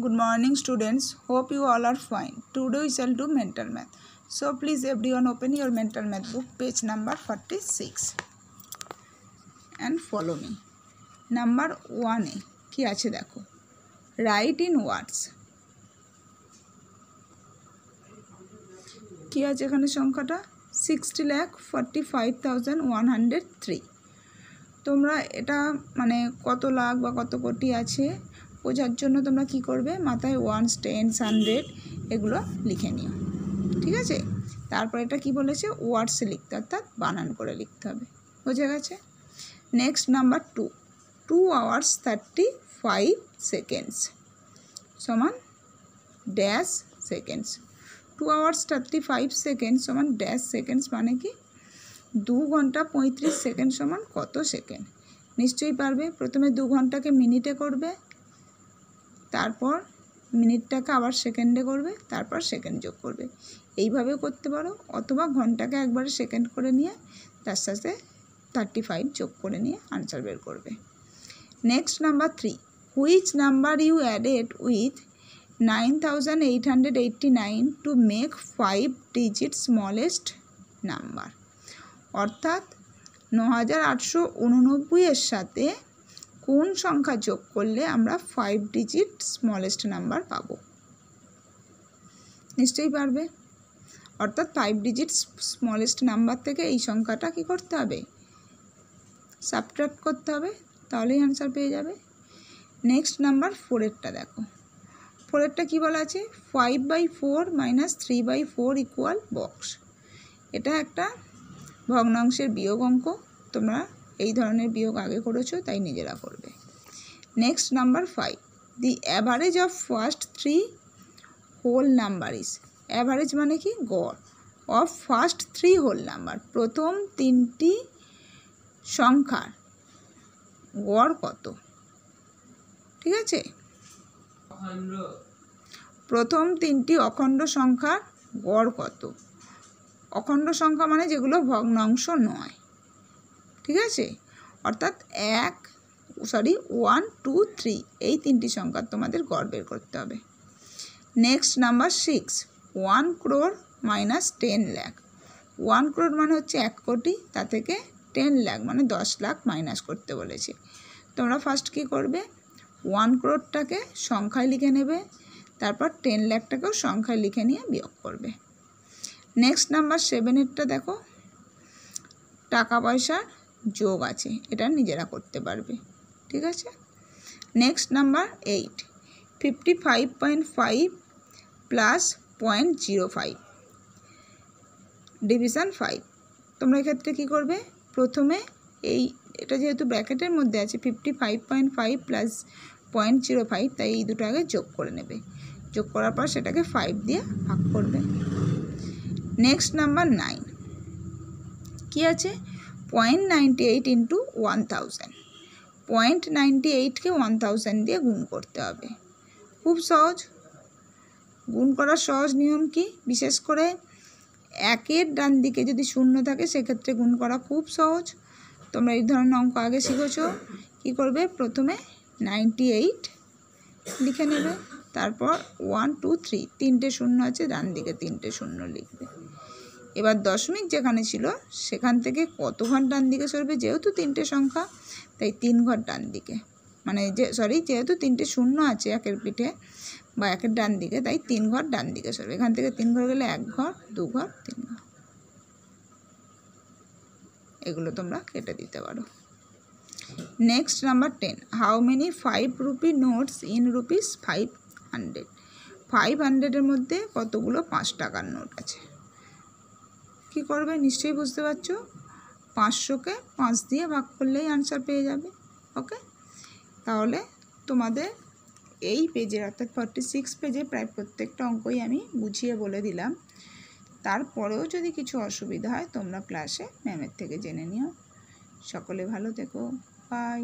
Good morning students. Hope you all are fine. Today we shall do mental math. So please everyone open your mental math book page number 46 and follow me. Number 1 কি আছে দেখো, write in words কি আছে এখানে সংখ্যাটা 60,45,103। তোমরা এটা মানে কত লাখ বা কত কোটি আছে বোঝার জন্য তোমরা কি করবে, মাথায় ওয়ান্স, টেন্স, 100 এগুলো লিখে নিও, ঠিক আছে। তারপর এটা কি বলেছে, ওয়ার্ডসে লিখতে, অর্থাৎ বানান করে লিখতে হবে, বোঝা গেছে। নেক্সট নাম্বার 2 hours 35 seconds সমান ড্যাশ সেকেন্ডস। 2 hours 35 seconds সমান ড্যাশ সেকেন্ডস মানে কি 2 ঘন্টা 35 সেকেন্ড সমান কত সেকেন্ড, নিশ্চয়ই পারবে। প্রথমে 2 ঘন্টাকে মিনিটে করবে, তারপর মিনিটটাকে আবার সেকেন্ডে করবে, তারপর সেকেন্ড যোগ করবে। এইভাবেও করতে পারো, অথবা ঘন্টাকে একবারে সেকেন্ড করে নিয়ে তার সাথে 35 যোগ করে নিয়ে আনসার বের করবে। Next number 3, which number you added with 9,889 to make 5 digit smallest number. অর্থাৎ 9,889 এর সাথে কোন সংখ্যা যোগ করলে আমরা 5 ডিজিট স্মলেস্ট নাম্বার পাবো, নিশ্চয়ই পারবে। অর্থাৎ 5 ডিজিট স্মলেস্ট নাম্বার থেকে এই সংখ্যাটা কি করতে হবে, সাবট্রাক্ট করতে হবে, তাহলেই আনসার পেয়ে যাবে। নেক্সট নাম্বার 4 দেখো, 4 কি বলা আছে, 5/4 - 3/4 ইকুয়াল বক্স। এটা একটা ভগ্নাংশের বিয়োগ অঙ্ক, তোমরা এই ধরনের বিয়োগ আগে করেছো তাই নিজেরা করবে। Next number 5, the average of first 3 whole number is. Average মানে কি গড়, অফ ফার্স্ট 3 হোল নাম্বার, প্রথম 3টি সংখ্যার গড় কত, ঠিক আছে। প্রথম 3টি অখণ্ড সংখ্যার গড় কত। অখণ্ড সংখ্যা মানে যেগুলো ভগ্নাংশ নয়, ঠিক আছে। অর্থাৎ 1 2 3 এই 3টি সংখ্যার তোমাদের গড় বের করতে হবে। Next number 6, 1 crore - 10 lakh। 1 crore মানে হচ্ছে 1 কোটি, তা থেকে 10 lakh মানে 10 লাখ মাইনাস করতে বলেছে। তোমরা ফার্স্ট কি করবে, 1 crore-টাকে সংখ্যায় লিখে নেবে, তারপর 10 লাখটাকেও সংখ্যায় লিখে নিয়ে বিয়োগ করবে। নেক্সট নাম্বার 7 দেখো, টাকা পয়সার যোগ আছে, এটা নিজেরা করতে পারবে, ঠিক আছে। Next number 8, 55.5 plus 0.05 division 5। তোমরা এক্ষেত্রে কী করবে, প্রথমে এটা যেহেতু ব্র্যাকেটের মধ্যে আছে 55.5 প্লাস 0.05, তাই এই দুটো আগে যোগ করে নেবে, যোগ করার পর সেটাকে 5 দিয়ে ভাগ করবে। নেক্সট নাম্বার 9 কি আছে, 0.98 ইন্টু 1000। 0.98কে 1000 দিয়ে গুণ করতে হবে, খুব সহজ। গুণ করার সহজ নিয়ম কি, বিশেষ করে 1-এর ডান দিকে যদি শূন্য থাকে সেক্ষেত্রে গুণ করা খুব সহজ। তোমরা এই ধরনের অঙ্ক আগে শিখেছো। কী করবে, প্রথমে 98 লিখে নেবে, তারপর 1 2 3 3টে শূন্য আছে, ডান দিকে 3টে শূন্য লিখবে। এবার দশমিক যেখানে ছিল সেখান থেকে কত ঘর ডান দিকে সরবে, যেহেতু 3টে সংখ্যা তাই 3 ঘর ডান দিকে, মানে যেহেতু 3টে শূন্য আছে 1-এর পিঠে বা 1-এর ডান দিকে, তাই 3 ঘর ডান দিকে সরবে। এখান থেকে 3 ঘর গেলে 1 ঘর, 2 ঘর, 3 ঘর, এগুলো তোমরা কেটে দিতে পারো। Next number 10, how many 5 rupee notes in rupees 500। 500-এর মধ্যে কতগুলো 5 টাকার নোট আছে। কি করবে নিশ্চয়ই বুঝতে পারছো, 500-কে 5 দিয়ে ভাগ করলেই আনসার পেয়ে যাবে, ওকে। তাহলে তোমাদের এই পেজের অর্থাৎ 46 পেজে প্রায় প্রত্যেকটা অঙ্কই আমি বুঝিয়ে বলে দিলাম। তারপরেও যদি কিছু অসুবিধা হয় তোমরা ক্লাসে ম্যামের থেকে জেনে নিও। সকলে ভালো থেকো, বাই।